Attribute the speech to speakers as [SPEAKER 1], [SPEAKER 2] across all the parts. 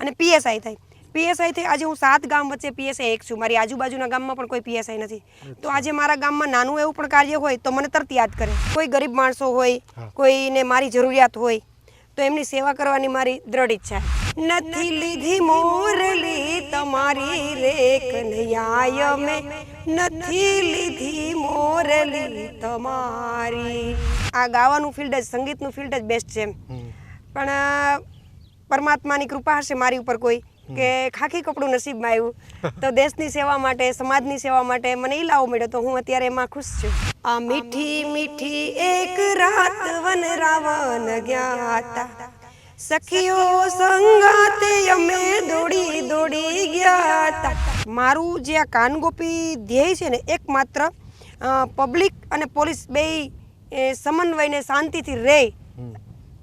[SPEAKER 1] અને પીએસઆઈ થાય. પીએસઆઈ થઈ આજે હું 7 ગામ વચ્ચે પીએસઆઈ એક છું. મારી આજુબાજુના ગામમાં પણ કોઈ પીએસઆઈ નથી. તો આજે મારા ગામમાં નાનું એવું પણ કાર્ય હોય તો મને તરત યાદ કરે. કોઈ ગરીબ માણસો હોય, કોઈને મારી જરૂરિયાત હોય તો એમની સેવા કરવાની મારી દ્રઢ ઈચ્છા. નથી લીધી મોરલી તમારી રે કનૈયા મેં, નથી લીધી મોરલી તમારી. આ ગાવાનું ફિલ્ડ જ, સંગીતનું ફિલ્ડ જ બેસ્ટ છે. પણ પરમાત્માની કૃપા હશે મારી ઉપર કોઈ કે ખાખી કપડું નસીબમાં આવ્યું તો દેશની સેવા માટે, સમાજની સેવા માટે મને ઈ લાવો મળ્યો તો હું અત્યારે એમાં ખુશ છું. આ મીઠી મીઠી એક રાત વન રાવણ ગયા હતા, સખીઓ સંગાતે અમે દોડી દોડી ગયા હતા. મારું જે આ કાનગોપી ધ્યેય છે ને એકમાત્ર પબ્લિક અને પોલીસ બેય સમન્વયને શાંતિથી રહે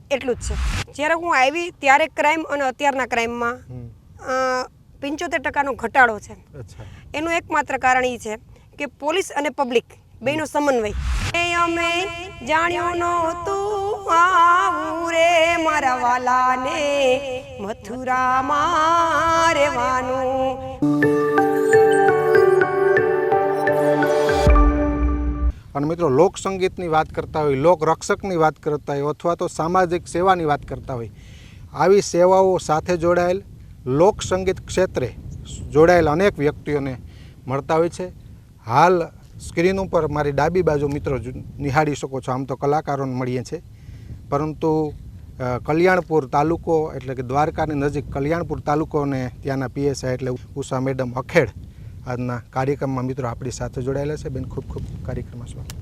[SPEAKER 1] એટલું જ છે. જ્યારે હું આવી ત્યારે ક્રાઇમ અને અત્યારના ક્રાઇમમાં 75% ઘટાડો છે. એનું એકમાત્ર કારણ એ છે કે પોલીસ અને પબ્લિક બેનો સમન્વય. અમે જાણ્યું નહોતું આવું રે મારા વાલાને મથુરામાં રહેવાનું.
[SPEAKER 2] અને મિત્રો, લોકસંગીતની વાત કરતા હોય, લોકરક્ષકની વાત કરતા હોય અથવા તો સામાજિક સેવાની વાત કરતા હોય, આવી સેવાઓ સાથે જોડાયેલ લોકસંગીત ક્ષેત્રે જોડાયેલ અનેક વ્યક્તિઓને મળતા હોય છે. હાલ સ્ક્રીન ઉપર મારી ડાબી બાજુ મિત્રો નિહાળી શકો છો, આમ તો કલાકારોને મળીએ છીએ, પરંતુ કલ્યાણપુર તાલુકો એટલે કે દ્વારકાની નજીક કલ્યાણપુર તાલુકો અને ત્યાંના પીએસઆઈ એટલે ઉષા મેડમ અખેડ આજના કાર્યક્રમમાં મિત્રો આપણી સાથે જોડાયેલા છે. બેન, ખૂબ ખૂબ કાર્યક્રમમાં સ્વાગત.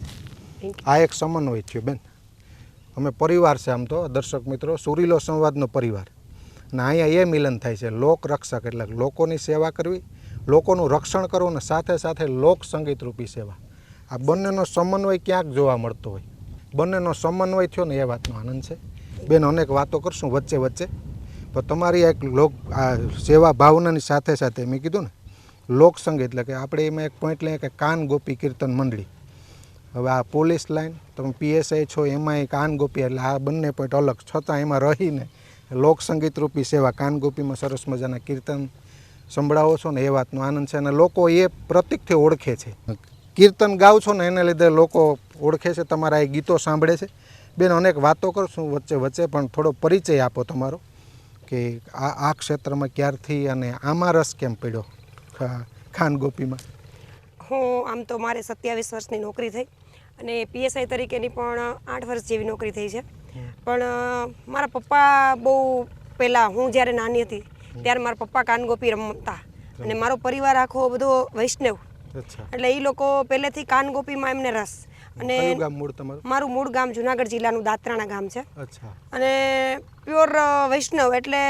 [SPEAKER 2] આ એક સમન્વય થયો બેન. અમે પરિવાર છે આમ તો દર્શક મિત્રો, સુરીલો સંવાદનો પરિવાર. અને અહીંયા એ મિલન થાય છે, લોકરક્ષક એટલે લોકોની સેવા કરવી, લોકોનું રક્ષણ કરવું અને સાથે સાથે લોક સંગીત રૂપી સેવા. આ બંનેનો સમન્વય ક્યાંક જોવા મળતો હોય, બંનેનો સમન્વય થયો ને એ વાતનો આનંદ છે. બેન, અનેક વાતો કરશું વચ્ચે વચ્ચે, પણ તમારી એક લોક આ સેવા ભાવનાની સાથે સાથે મેં કીધું ને લોકસંગીત એટલે કે આપણે એમાં એક પોઈન્ટ લઈએ કે કાન ગોપી કીર્તન મંડળી. હવે આ પોલીસ લાઈન, તમે પીએસઆઈ છો એમાંય કાન ગોપી એટલે આ બંને પોઈન્ટ અલગ, છતાં એમાં રહીને લોકસંગીત રૂપી સેવા કાન ગોપીમાં સરસ મજાના કીર્તન સંભળાવો છો ને એ વાતનો આનંદ છે. અને લોકો એ પ્રતિકથી ઓળખે છે. કીર્તન ગાવ છો ને એને લીધે લોકો ઓળખે છે, તમારા એ ગીતો સાંભળે છે. બેન, અનેક વાતો કરશું વચ્ચે વચ્ચે, પણ થોડો પરિચય આપો તમારો કે આ ક્ષેત્રમાં ક્યારથી અને આમાં રસ કેમ પડ્યો ખાન ગોપીમાં?
[SPEAKER 1] હું આમ તો મારે 27 વર્ષની નોકરી થઈ અને પીએસઆઈ તરીકેની પણ 8 વર્ષ જેવી નોકરી થઈ છે. પણ મારા પપ્પા બહુ પહેલાં, હું જ્યારે નાની હતી ત્યારે મારા પપ્પા કાનગોપી રમતા અને મારો પરિવાર આખો બધો વૈષ્ણવ, એટલે એ લોકો પહેલેથી કાનગોપીમાં એમને રસ. અને મારું મૂળ ગામ જુનાગઢ જિલ્લાનું દાત્રાણા ગામ છે અને પ્યોર વૈષ્ણવ, એટલે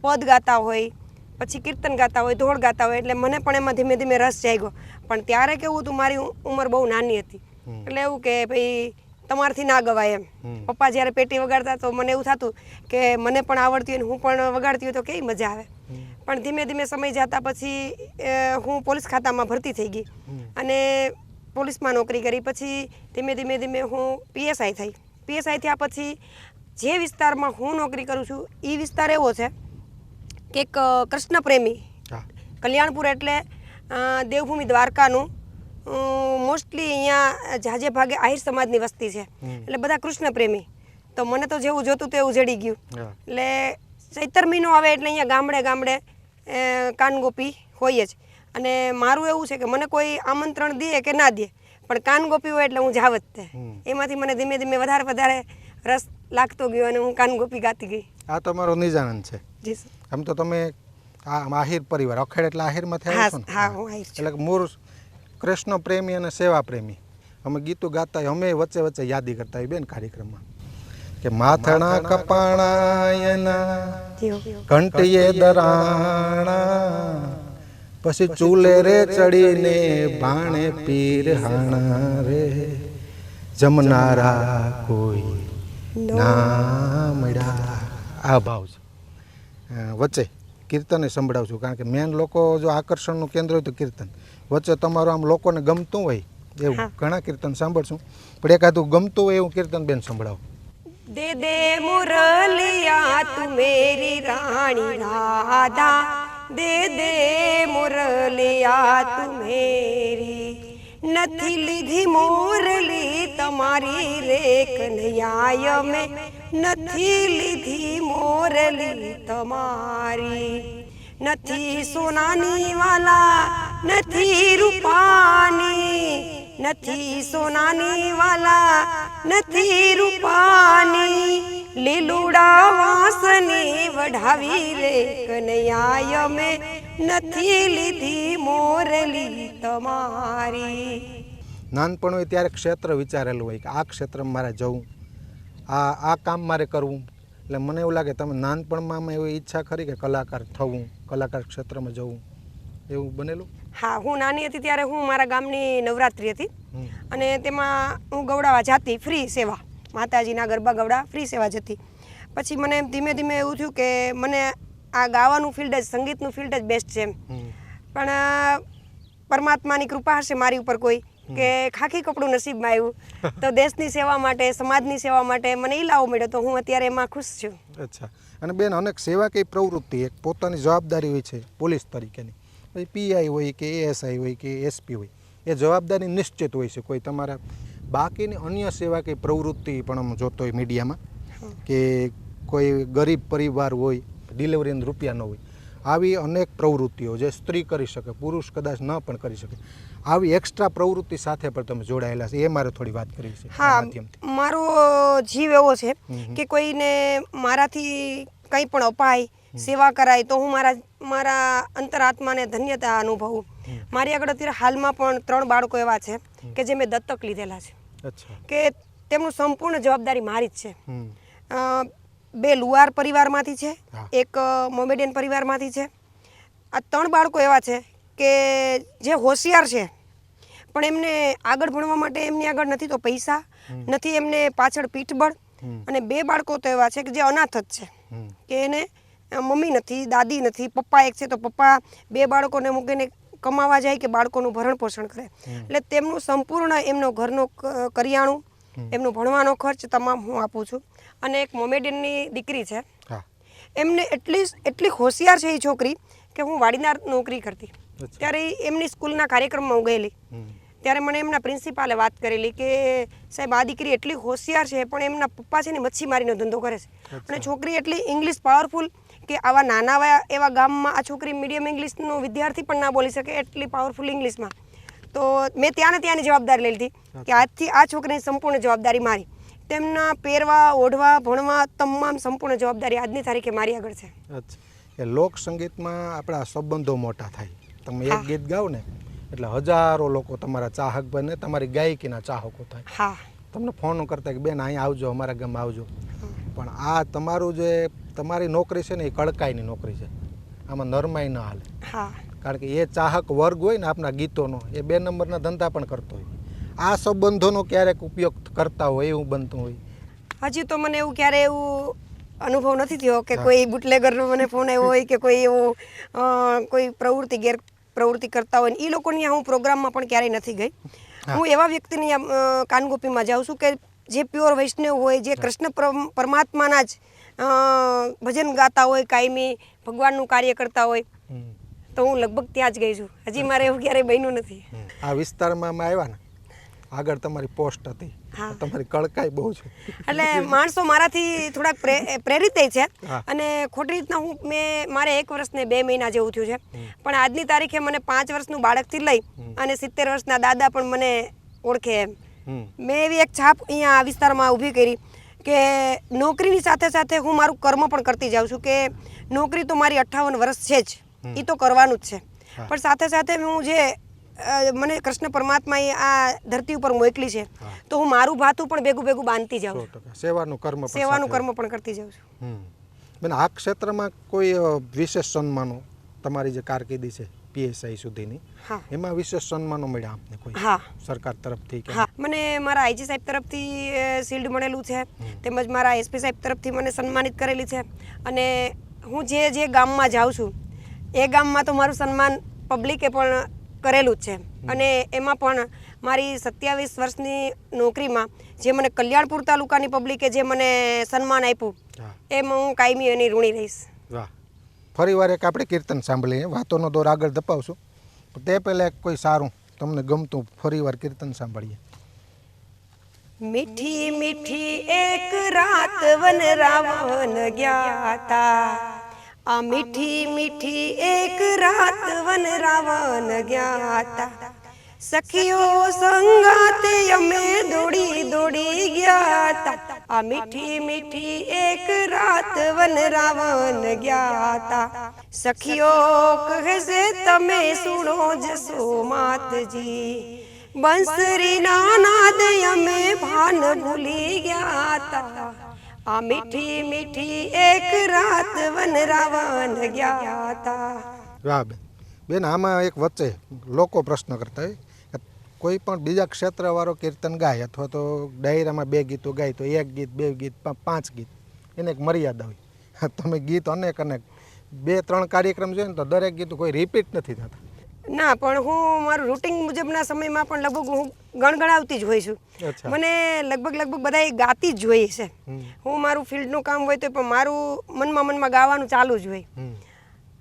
[SPEAKER 1] પદ ગાતા હોય, પછી કીર્તન ગાતા હોય, ધોળ ગાતા હોય, એટલે મને પણ એમાં ધીમે ધીમે રસ જાગ્યો. પણ ત્યારે કેવું હતું, મારી ઉંમર બહુ નાની હતી, એટલે એવું કે ભાઈ તમારથી ના ગવાય એમ. પપ્પા જ્યારે પેટી વગાડતા તો મને એવું થતું કે મને પણ આવડતી હોય ને હું પણ વગાડતી હોય તો કેવી મજા આવે. પણ ધીમે ધીમે સમય જતા પછી હું પોલીસ ખાતામાં ભરતી થઈ ગઈ અને પોલીસમાં નોકરી કરી. પછી ધીમે ધીમે ધીમે હું પીએસઆઈ થઈ. પીએસઆઈ થયા પછી જે વિસ્તારમાં હું નોકરી કરું છું એ વિસ્તાર એવો છે કે એક કૃષ્ણ પ્રેમી, કલ્યાણપુર એટલે દેવભૂમિ દ્વારકાનું મોસ્ટલી અહીંયા જાજે ભાગે આહિર સમાજની વસ્તી છે, એટલે બધા કૃષ્ણ પ્રેમી. તો મને તો જેવું જોતું તેવું જડી ગયું. એટલે ચૈતર મહિનો આવે એટલે અહીંયા ગામડે ગામડે કાનગોપી હોય જ. અને મારું એવું છે કે મને કોઈ આમંત્રણ દે કે ના દે, પણ કાનગોપી હોય એટલે હું જાવ જ તે. એમાંથી મને ધીમે ધીમે વધારે વધારે રસ લાગતો ગયો અને હું કાનગોપી ગાતી ગઈ.
[SPEAKER 2] આ તમારો નિજાનંદ છે.
[SPEAKER 1] જી સર.
[SPEAKER 2] આમ તો તમે આ આહિર પરિવાર, અખેડ એટલે આહિરમાંથી આવ્યા છો ને?
[SPEAKER 1] હા, હું આહિર છું.
[SPEAKER 2] એટલે મૂળ કૃષ્ણ પ્રેમી અને સેવા પ્રેમી. અમે ગીતો ગાતા હોય, અમે વચ્ચે વચ્ચે યાદી કરતા હોય બેન કાર્યક્રમમાં કે માથણા કપાણાયના ઘંટીએ દરાણા, પછી ચૂલે રે ચડીને ભાણે પીર હાણા રે, જમનારા કોઈ ના મળ્યા. આ ભાવ છે. વચ્ચે કીર્તને સંભળાવું છું, કારણ કે મેન લોકો જો આકર્ષણનું કેન્દ્ર હોય તો કીર્તન. વચ્ચે તમારું આમ લોકોને ગમતું હોય એવું ઘણા કીર્તન સાંભળશું, પણ એકાદું ગમતું હોય એવું કીર્તન બેન સંભળાવો.
[SPEAKER 1] दे दे मुरलिया तू मेरी रानी राधा, दे दे मुरलिया तू मेरी। નથી લીધી મોરલી તમારી રે કનૈયા મેં, નથી લીધી મોરલી તમારી। નથી સોનાની વાલા નથી રૂપાની, નથી સોનાની વાલા નથી રૂપાની, લીલુડા વાસની વઢાવી રે કનૈયા મેં, નથી લીધી મોરલી તમારી।
[SPEAKER 2] નાનપણ હોય ત્યારે ક્ષેત્ર વિચારેલું હોય કે આ ક્ષેત્રમાં મારે જવું, આ કામ મારે કરવું, એટલે મને એવું લાગે તમે નાનપણમાં એવી ઈચ્છા ખરી કે કલાકાર થવું, કલાકાર ક્ષેત્રમાં જવું, એવું બનેલું?
[SPEAKER 1] હા, હું નાની હતી ત્યારે હું મારા ગામની નવરાત્રિ હતી અને તેમાં હું ગવડાવા જાતી, ફ્રી સેવા, માતાજીના ગરબા ગવડા ફ્રી સેવા જતી। પછી મને ધીમે ધીમે એવું થયું કે મને આ ગાવાનું ફિલ્ડ જ, સંગીતનું ફિલ્ડ જ બેસ્ટ છે એમ, પણ પરમાત્માની કૃપા હશે મારી ઉપર કોઈ કે ખાખી કપડું નસીબમાં આવ્યું તો દેશની સેવા માટે, સમાજની સેવા માટે મને ઈ લાવો મળ્યો, તો હું અત્યારે એમાં ખુશ છું।
[SPEAKER 2] અચ્છા, અને બેન અનેક સેવા કઈ પ્રવૃત્તિ એક પોતાની જવાબદારી હોય છે પોલીસ તરીકેની, પછી પીઆઈ હોય કે એએસઆઈ હોય કે એસપી હોય, એ જવાબદારી નિશ્ચિત હોય છે કોઈ તમારા, બાકીની અન્ય સેવા કઈ પ્રવૃત્તિ પણ આમ જોતો હોય મીડિયામાં કે કોઈ ગરીબ પરિવાર હોય, ડિલિવરીના રૂપિયા ન હોય, આવી અનેક પ્રવૃત્તિઓ જે સ્ત્રી કરી શકે, પુરુષ કદાચ ન પણ કરી શકે, આવી એક્સ્ટ્રા પ્રવૃત્તિ સાથે પણ તમે જોડાયેલા છે, એ મારે થોડી વાત કરવી છે।
[SPEAKER 1] હા, મારો જીવ એવો છે કે કોઈને મારાથી કંઈ પણ અપાય, સેવા કરાય તો હું મારા અંતરાત્માને ધન્યતા અનુભવું। મારી આગળ અત્યારે હાલમાં પણ 3 બાળકો એવા છે કે જે મેં દત્તક લીધેલા છે, કે તેમનું સંપૂર્ણ જવાબદારી મારી જ છે। 2 લુહાર પરિવારમાંથી છે, એક મોમેડિયન પરિવારમાંથી છે। આ 3 બાળકો એવા છે કે જે હોશિયાર છે પણ એમને આગળ ભણવા માટે એમની આગળ નથી તો પૈસા, નથી એમને પાછળ પીઠબળ, અને 2 બાળકો તો એવા છે કે જે અનાથ જ છે, કે એને મમ્મી નથી, દાદી નથી, પપ્પા એક છે તો પપ્પા 2 બાળકોને મૂકીને કમાવા જાય કે બાળકોનું ભરણ પોષણ કરે, એટલે તેમનું સંપૂર્ણ એમનો ઘરનો કરિયાણું, એમનો ભણવાનો ખર્ચ તમામ હું આપું છું। અને એક મોમેડિયનની દીકરી છે, એમને એટલી હોશિયાર છે એ છોકરી કે હું વાડીનાર નોકરી કરતી ત્યારે એમની સ્કૂલના કાર્યક્રમમાં હું ગયેલી, ત્યારે મને એમના પ્રિન્સિપાલે વાત કરેલી કે સાહેબ આ દીકરી એટલી હોશિયાર છે પણ એમના પપ્પા છે ને મચ્છીમારીનો ધંધો કરે છે, અને છોકરી એટલી ઇંગ્લિશ પાવરફુલ કે આવા નાના એવા ગામમાં આ છોકરી મીડિયમ ઇંગ્લિશનો વિદ્યાર્થી પણ ના બોલી શકે એટલી પાવરફુલ ઇંગ્લિશમાં। તો મેં ત્યાંની જવાબદારી લઈ લીધી કે આજથી આ છોકરીની સંપૂર્ણ જવાબદારી મારી, તેમના પહેરવા, ઓઢવા, ભણવા તમામ સંપૂર્ણ જવાબદારી આજની તારીખે મારી આગળ છે।
[SPEAKER 2] અચ્છા, એ લોક સંગીતમાં આપણા સંબંધો મોટા થાય, તમે એક ગીત ગાઓ ને એટલે હજારો લોકો તમારા ચાહક બને, તમારી ગાયકીના ચાહકો થાય।
[SPEAKER 1] હા,
[SPEAKER 2] તમને ફોન કરતા કે બેન અહીં આવજો, અમારા ગામમાં આવજો, પણ આ તમારું જે તમારી નોકરી છે ને એ કડકાઈની નોકરી છે, આમાં નરમાઈ ન હાલે।
[SPEAKER 1] હા,
[SPEAKER 2] કારણ કે એ ચાહક વર્ગ હોય ને આપણા ગીતોનો, એ 2 નંબરના ધંધા પણ કરતો હોય, આ સંબંધોનો ક્યારેક ઉપયોગ કરતા હોય એવું બનતું હોય?
[SPEAKER 1] હજી તો મને એવું ક્યારે એવું અનુભવ નથી થયો કે કોઈ બુટલેગરનો મને ફોન આવ્યો હોય કે કોઈ એવો કોઈ પ્રવૃત્તિ કરતા હોય, એ લોકોની હું પ્રોગ્રામમાં પણ ક્યારેય નથી ગઈ। હું એવા વ્યક્તિની કાનગોપીમાં જાઉં છું કે જે પ્યોર વૈષ્ણવ હોય, જે કૃષ્ણ પરમાત્માના જ ભજન ગાતા હોય, કાયમી ભગવાનનું કાર્ય કરતા હોય, તો હું લગભગ ત્યાં જ ગઈ છું, હજી મારે એવું ક્યારેય બન્યું નથી।
[SPEAKER 2] આ વિસ્તારમાં આવ્યા ને આગળ તમારી પોસ્ટ હતી, તમારી કડકાઈ બહુ છે,
[SPEAKER 1] એટલે માણસો મારાથી થોડાક પ્રેરિત છે, અને ખોટી રીતના મારે 1 વર્ષ ને 2 મહિના જેવું થયું છે, પણ આજની તારીખે મને 5 વર્ષનું બાળકથી લઈ અને 70 વર્ષના દાદા પણ મને ઓળખે એમ। મેં એવી એક છાપ અહીંયા આ વિસ્તારમાં ઊભી કરી કે નોકરીની સાથે સાથે હું મારું કર્મ પણ કરતી જાઉં છું, કે નોકરી તો મારી 58 વર્ષ છે જ, એ તો કરવાનું જ છે, પણ સાથે સાથે હું જે મને કૃષ્ણ પરમાત્માએ આ ધરતી ઉપર મોકલી છે તો હું મારું ભાતું પણ ભેગું બાંધતી જાઉં છું,
[SPEAKER 2] સેવાનું કર્મ પણ
[SPEAKER 1] કરતી જાઉં છું।
[SPEAKER 2] બેન, આ ક્ષેત્રમાં કોઈ વિશેષ સન્માનો તમારી જે કારકિર્દી છે પીએસઆઈ સુધીની, એમાં વિશેષ સન્માનો મળ્યા આપને કોઈ?
[SPEAKER 1] હા,
[SPEAKER 2] સરકાર તરફથી?
[SPEAKER 1] હા, મને મારા આઈજી સાહેબ તરફથી શિલ્ડ મળેલું છે, તેમજ મારા એસપી સાહેબ તરફથી મને સન્માનિત કરેલી છે, અને હું જે ગામમાં જાઉં છું એ ગામમાં તો મારું સન્માન પબ્લિકે પણ કરેલું જ છે, અને એમાં પણ મારી 27 વર્ષની નોકરીમાં જે મને કલ્યાણપુર તાલુકાની પબ્લિકે જે મને સન્માન આપ્યું
[SPEAKER 2] હા.
[SPEAKER 1] એમાં હું કાયમી એની ઋણી રહીશ.
[SPEAKER 2] વાહ. ફરીવાર એક આપણે કીર્તન સાંભળીએ, વાતોનો દોર આગળ ધપાવશું પણ તે પહેલાં કોઈ સારું તમને ગમતું ફરીવાર કીર્તન સાંભળીએ.
[SPEAKER 1] મીઠી મીઠી એક રાત વન રાવણ ગયા તા, આ મીઠી મીઠી એક રાત વન રાવણ ગયા તા, સખીઓ સંગાતે અમે દોડી દોડી ગયા તા, આ મીઠી મીઠી એક રાત વન રાવણ ગયા તા, સખીઓ કહે છે તમે સુણો જશો માતજી, બંસરી ના નાદ અમે ભાન ભૂલી ગયા તા, આ મીઠી મીઠી એક રાત વન રાવણ ગયા તા.
[SPEAKER 2] વાહ બેન. બેન આમાં એક વચ્ચે લોકો પ્રશ્ન કરતા હોય કે કોઈ પણ બીજા ક્ષેત્રવાળો કીર્તન ગાય અથવા તો ડાયરામાં 2 ગીતો ગાય તો 1 ગીત 2 ગીત 5 ગીત એને એક મર્યાદા હોય. તમે ગીત અનેક 2-3 કાર્યક્રમ છે ને તો દરેક ગીત કોઈ રિપીટ નથી થતા.
[SPEAKER 1] ના, પણ હું મારું રૂટિન મુજબના સમયમાં પણ લગભગ હું ગણગણાવતી જ હોય છું.
[SPEAKER 2] અચ્છા.
[SPEAKER 1] મને લગભગ બધા ગાતી જ જોઈએ છે. હું મારું ફિલ્ડનું કામ હોય તો પણ મારું મનમાં ગાવાનું ચાલુ જ હોય.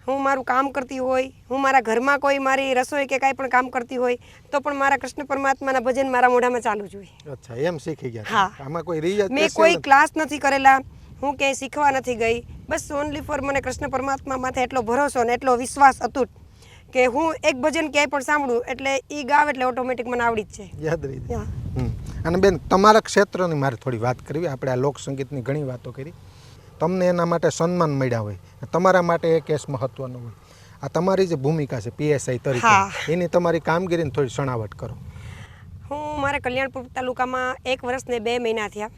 [SPEAKER 1] હું મારું કામ કરતી હોય, હું મારા ઘરમાં કોઈ મારી રસોઈ કે કાંઈ પણ કામ કરતી હોય તો પણ મારા કૃષ્ણ પરમાત્માના ભજન મારા મોઢામાં ચાલુ જ હોય.
[SPEAKER 2] અચ્છા, એમ શીખી ગયા.
[SPEAKER 1] હા.
[SPEAKER 2] આમાં કોઈ રિયાઝ
[SPEAKER 1] મેં કોઈ ક્લાસ નથી કરેલા, હું ક્યાંય શીખવા નથી ગઈ, બસ ઓનલી ફોર મને કૃષ્ણ પરમાત્મા માથે એટલો ભરોસો ને એટલો વિશ્વાસ અતૂટ કે હું એક ભજન ક્યાંય પણ સાંભળું એટલે એ ગાવ એટલે ઓટોમેટિક મને આવડી જ છે.
[SPEAKER 2] યાદ રહી જાય. અને બેન તમારા ક્ષેત્રની મારે થોડી વાત કરવી. આપણે આ લોકસંગીતની ઘણી વાતો કરી, તમને એના માટે સન્માન મળ્યા હોય, તમારા માટે એ કેસ મહત્વનો હોય. આ તમારી જે ભૂમિકા છે પીએસઆઈ તરીકે, એની તમારી કામગીરીને થોડી સણાવટ કરો.
[SPEAKER 1] હું મારા કલ્યાણપુર તાલુકામાં 1 વર્ષ ને 2 મહિના થયા.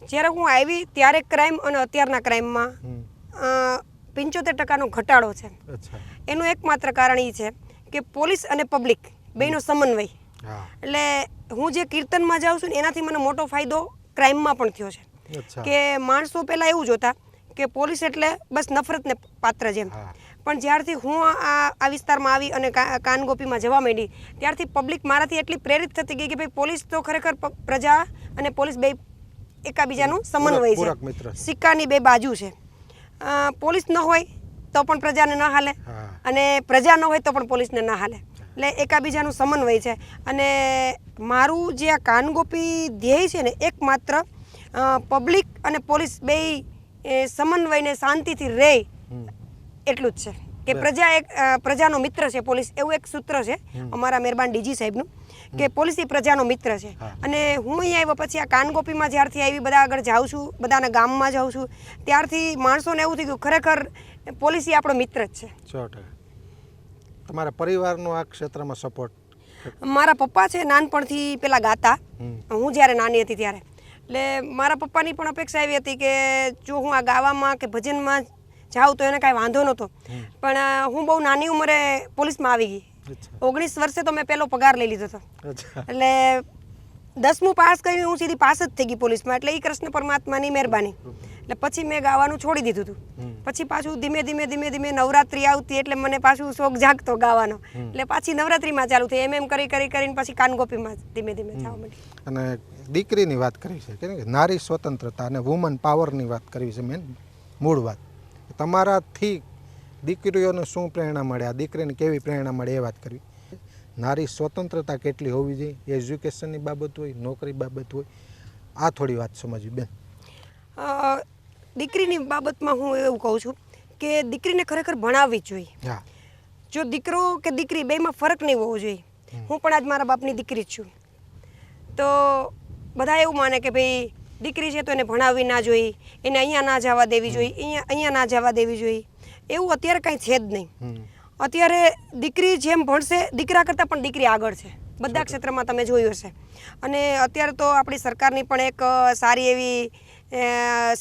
[SPEAKER 1] જ્યારે હું આવી ત્યારે ક્રાઇમ અને અત્યારના ક્રાઇમમાં 75% ઘટાડો છે.
[SPEAKER 2] અચ્છા.
[SPEAKER 1] એનું એકમાત્ર કારણ એ છે કે પોલીસ અને પબ્લિક બેનો સમન્વય.
[SPEAKER 2] હા.
[SPEAKER 1] એટલે હું જે કીર્તનમાં જાઉં છું ને એનાથી મને મોટો ફાયદો ક્રાઇમમાં પણ થયો છે.
[SPEAKER 2] અચ્છા.
[SPEAKER 1] કે માણસો પહેલાં એવું જોતા કે પોલીસ એટલે બસ નફરતને પાત્ર જેમ,
[SPEAKER 2] હા.
[SPEAKER 1] પણ જ્યારથી હું આ વિસ્તારમાં આવી અને કાનગોપીમાં જવા માંડી ત્યારથી પબ્લિક મારાથી એટલી પ્રેરિત થતી ગઈ કે ભાઈ પોલીસ તો ખરેખર પ્રજા અને પોલીસ બે એકાબીજાનું સમન્વય
[SPEAKER 2] પૂરક મિત્ર
[SPEAKER 1] છે,
[SPEAKER 2] છે.
[SPEAKER 1] સિક્કાની 2 બાજુ છે. પોલીસ ન હોય તો પણ પ્રજાને ન હાલે
[SPEAKER 2] હા.
[SPEAKER 1] અને પ્રજા ન હોય તો પણ પોલીસને ન હાલે, એટલે એકાબીજાનું સમન્વય છે. અને મારું જે આ કાનગોપી ધ્યેય છે ને એકમાત્ર પબ્લિક અને પોલીસ બે સમન્વયને શાંતિથી રહે એટલું જ છે કે પ્રજા એક પ્રજાનો મિત્ર છે પોલીસ, એવું એક સૂત્ર છે અમારા મહેરબાન ડીજી સાહેબનું કે પોલીસ એ પ્રજાનો મિત્ર છે. અને હું અહીં આવ્યા પછી આ કાનગોપીમાં જ્યારથી આવી બધા આગળ જાઉં છું, બધાના ગામમાં જાઉં છું, ત્યારથી માણસોને એવું થઈ ગયું ખરેખર પોલીસ એ આપણો મિત્ર જ છે.
[SPEAKER 2] 100%. તમારા પરિવારનો આ ક્ષેત્રમાં સપોર્ટ?
[SPEAKER 1] મારા પપ્પા છે નાનપણથી પેલા ગાતા, હું જ્યારે નાની હતી ત્યારે, એટલે મારા પપ્પાની પણ અપેક્ષા એવી હતી કે જો હું આ ગાવામાં કે ભજનમાં જાઉં તો એને કાંઈ વાંધો નહોતો, પણ હું બહુ નાની ઉંમરે પોલીસમાં આવી ગઈ. 19 વર્ષે તો મેં પહેલો પગાર લઈ લીધો હતો. એટલે 10મું પાસ કરીને હું સીધી પાસ જ થઈ ગઈ પોલીસમાં. એટલે એ કૃષ્ણ પરમાત્માની મહેરબાની. એટલે પછી મેં ગાવાનું છોડી દીધું હતું. પછી પાછું ધીમે ધીમે નવરાત્રી આવતી એટલે મને પાછું શોખ જાગતો ગાવાનો, એટલે પાછી નવરાત્રીમાં ચાલુ થઈ. એમ કરીને પછી કાનગોપીમાં ધીમે જવા માંડી.
[SPEAKER 2] અને દીકરીની વાત કરી છે કે નારી સ્વતંત્રતા અને વુમન પાવરની વાત કરવી છે મેન મૂળ વાત. તમારાથી દીકરીઓને શું પ્રેરણા મળે, આ દીકરીને કેવી પ્રેરણા મળે એ વાત કરવી. નારી સ્વતંત્રતા કેટલી હોવી જોઈએ, એજ્યુકેશનની બાબત હોય, નોકરી બાબત હોય, આ થોડી વાત સમજવી બેન.
[SPEAKER 1] દીકરીની બાબતમાં હું એવું કહું છું કે દીકરીને ખરેખર ભણાવવી જ જોઈએ.
[SPEAKER 2] હા.
[SPEAKER 1] જો દીકરો કે દીકરી બેમાં ફરક નહીં હોવો જોઈએ. હું પણ આજ મારા બાપની દીકરી જ છું, તો બધા એવું માને કે ભાઈ દીકરી છે તો એને ભણાવવી ના જોઈએ, એને અહીંયા ના જવા દેવી જોઈએ, અહીંયા ના જવા દેવી જોઈએ. એવું અત્યારે કાંઈ છે જ નહીં. અત્યારે દીકરી જેમ ભણશે દીકરા કરતાં પણ દીકરી આગળ છે બધા ક્ષેત્રમાં, તમે જોયું હશે. અને અત્યારે તો આપણી સરકારની પણ એક સારી એવી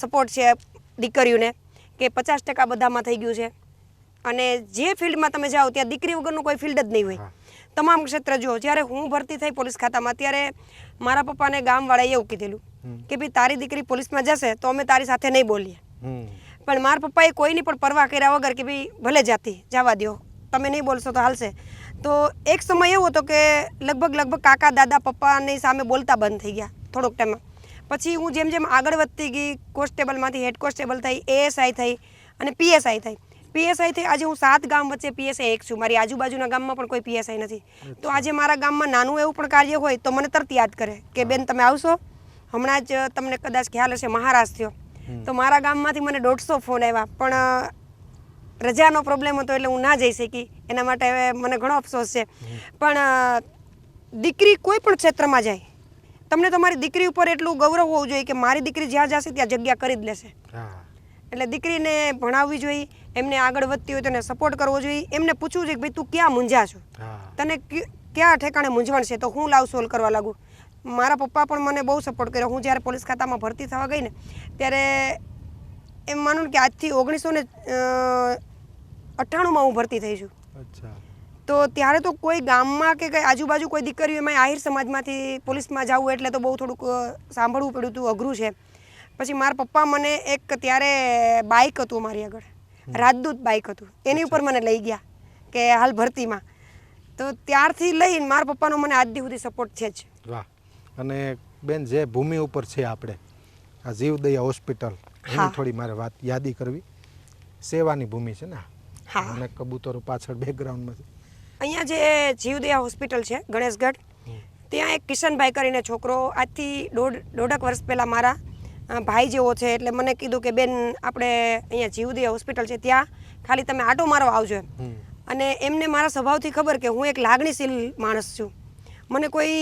[SPEAKER 1] સપોર્ટ છે દીકરીઓને કે 50% બધામાં થઈ ગયું છે. અને જે ફિલ્ડમાં તમે જાઓ ત્યાં દીકરી વગરનું કોઈ ફિલ્ડ જ નહીં હોય. તમામ ક્ષેત્ર જુઓ. જ્યારે હું ભરતી થઈ પોલીસ ખાતામાં ત્યારે મારા પપ્પાને ગામવાળાએ એવું કીધેલું કે ભાઈ તારી દીકરી પોલીસમાં જશે તો અમે તારી સાથે નહીં બોલીએ. પણ મારા પપ્પાએ કોઈની પણ પરવા કર્યા વગર કે ભાઈ ભલે જાતી જવા દો, તમે નહીં બોલશો તો હાલશે. તો એક સમય એવો હતો કે લગભગ કાકા દાદા પપ્પાની સામે બોલતા બંધ થઈ ગયા થોડોક ટાઈમમાં. પછી હું જેમ જેમ આગળ વધતી ગઈ, કોન્સ્ટેબલમાંથી હેડ કોન્સ્ટેબલ થઈ, એએસઆઈ થઈ અને પીએસઆઈ થઈ. પીએસઆઈ થઈ આજે હું 7 ગામ વચ્ચે પીએસઆઈ એક છું. મારી આજુબાજુના ગામમાં પણ કોઈ પીએસઆઈ નથી. તો આજે મારા ગામમાં નાનું એવું પણ કાર્ય હોય તો મને તરત યાદ કરે કે બેન તમે આવશો. હમણાં જ તમને કદાચ ખ્યાલ હશે મહારાજ થયો, તો મારા ગામમાંથી મને 150 ફોન આવ્યા, પણ રજાનો પ્રોબ્લેમ હતો એટલે હું ના જઈ શકી. એના માટે મને ઘણો અફસોસ છે. પણ દીકરી કોઈ પણ ક્ષેત્રમાં જાય, તમને તમારી દીકરી ઉપર એટલું ગૌરવ હોવું જોઈએ કે મારી દીકરી જ્યાં જશે ત્યાં જગ્યા કરી જ લેશે. એટલે દીકરીને ભણાવવી જોઈએ, એમને આગળ વધતી હોય તો એને સપોર્ટ કરવો જોઈએ. એમને પૂછવું જોઈએ કે ભાઈ તું ક્યાં મૂંઝા છો, તને ક્યાં ઠેકાણે મૂંઝવણ છે, તો હું લાવ સોલ્વ કરવા લાગું. મારા પપ્પા પણ મને બહુ સપોર્ટ કર્યો. હું જ્યારે પોલીસ ખાતામાં ભરતી થવા ગઈ ને ત્યારે એમ માનું કે આજથી 1998માં હું ભરતી થઈ છું. તો ત્યારે તો કોઈ ગામમાં કે કંઈ આજુબાજુ કોઈ દીકરીઓ, એમાં આહિર સમાજમાંથી પોલીસમાં જવું એટલે તો બહુ થોડુંક સાંભળવું પડ્યું હતું, અઘરું છે. પછી મારા પપ્પા મને એક ત્યારે બાઇક હતું મારી આગળ, રાજદૂત બાઇક હતું, એની ઉપર મને લઈ ગયા કે હાલ ભરતીમાં. તો ત્યારથી લઈને મારા પપ્પાનો મને આજ દી સુધી સપોર્ટ છે જ.
[SPEAKER 2] વાહ. અને બેન, જે ભૂમિ ઉપર છે આપણે આ જીવદયા હોસ્પિટલ, એની થોડી મારે વાત યાદી કરવી. સેવાની ભૂમિ છે ને.
[SPEAKER 1] હા.
[SPEAKER 2] અને કબૂતરો પાછળ બેકગ્રાઉન્ડમાં છે.
[SPEAKER 1] અહીંયા જે જીવદયા હોસ્પિટલ છે ગણેશગઢ, ત્યાં એક કિશનભાઈ કરીને છોકરો આજથી દોઢેક વર્ષ પહેલાં મારા ભાઈ જેવો છે, એટલે મને કીધું કે બેન આપણે અહીંયા જીવદયા હોસ્પિટલ છે ત્યાં ખાલી તમે આટો મારવા આવજો. અને એમને મારા સ્વભાવથી ખબર કે હું એક લાગણીશીલ માણસ છું. મને કોઈ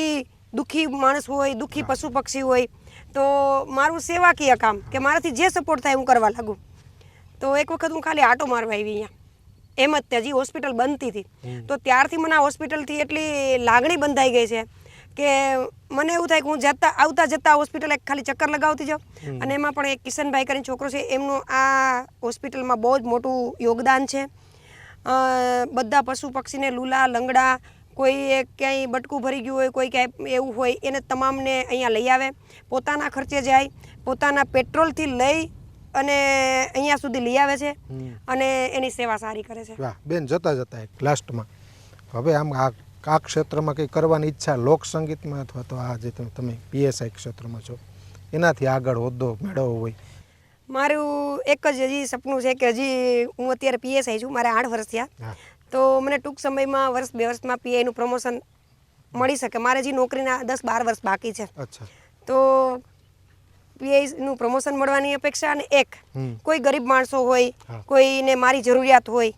[SPEAKER 1] દુઃખી માણસ હોય, દુઃખી પશુ પક્ષી હોય તો મારું સેવાકીય કામ કે મારાથી જે સપોર્ટ થાય હું કરવા લાગું. તો એક વખત હું ખાલી આટો મારવા આવી અહીંયા, એમ જ હજી હોસ્પિટલ બનતી હતી. તો ત્યારથી મને આ હોસ્પિટલથી એટલી લાગણી બંધાઈ ગઈ છે કે મને એવું થાય કે હું આવતા જતા હોસ્પિટલ એક ખાલી ચક્કર લગાવતી જાઉં. અને એમાં પણ એક કિશનભાઈ કરીને છોકરો છે, એમનું આ હોસ્પિટલમાં બહુ જ મોટું યોગદાન છે. બધા પશુ પક્ષીને લૂલા લંગડા, કોઈ ક્યાંય બટકું ભરી ગયું હોય, કોઈ ક્યાંય એવું હોય, એને તમામને અહીંયા લઈ આવે, પોતાના ખર્ચે જાય, પોતાના પેટ્રોલથી લઈ અને અહીંયા સુધી લઈ આવે છે અને એની સેવા સારી કરે છે.
[SPEAKER 2] વાહ બેન, જતા એક લાસ્ટમાં હવે આમ આ ક્ષેત્રમાં કંઈ કરવાની ઈચ્છા લોકસંગીતમાં અથવા તો આ જે તમે પીએસઆઈ ક્ષેત્રમાં છો એનાથી આગળ હોદ્દો મેળવવો હોય?
[SPEAKER 1] મારું એક જ હજી સપનું છે કે હજી હું અત્યારે પીએસઆઈ છું, મારે 8 વર્ષ થયા, તો મને ટૂંક સમયમાં 1-2 વર્ષમાં પીઆઈનું પ્રમોશન મળી શકે. મારે હજી નોકરીના 10-12 વર્ષ બાકી છે. તો પીઆઈનું પ્રમોશન મળવાની અપેક્ષા. અને એક કોઈ ગરીબ માણસો હોય, કોઈને મારી જરૂરિયાત હોય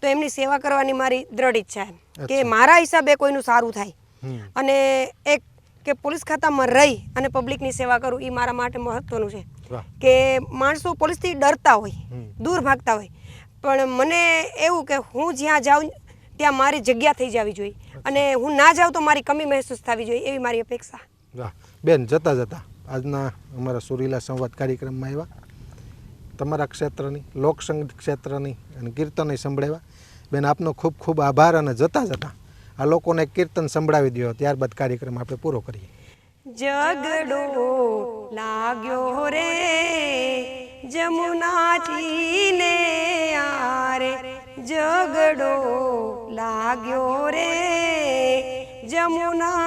[SPEAKER 1] તો એમની સેવા કરવાની મારી દ્રઢ ઈચ્છા છે કે મારા હિસાબે કોઈનું સારું થાય. અને એક કે પોલીસ ખાતામાં રહી અને પબ્લિકની સેવા કરું, એ મારા માટે મહત્વનું છે. કે માણસો પોલીસથી ડરતા હોય, દૂર ભાગતા હોય, પણ મને એવું કે હું જ્યાં જાઉં ત્યાં મારી જગ્યા થઈ જવી જોઈએ અને હું ના જાઉં તો મારી કમી મહેસૂસ થવી જોઈએ, એવી મારી અપેક્ષા.
[SPEAKER 2] વાહ બેન, જતા આજના અમારા સુરીલા સંવાદ કાર્યક્રમમાં આવ્યા, તમારા ક્ષેત્રની, લોકસંગીત ક્ષેત્રની અને કીર્તન સંભળાવ્યા. બેન, આપનો ખૂબ ખૂબ આભાર. અને જતા આ લોકોને કીર્તન સંભળાવી દો, ત્યારબાદ કાર્યક્રમ આપણે પૂરો કરીએ.
[SPEAKER 1] ઝઘડો લાગ્યો રે જમુનાજીને આરે, ઝઘડો લાગ્યો રે જમુના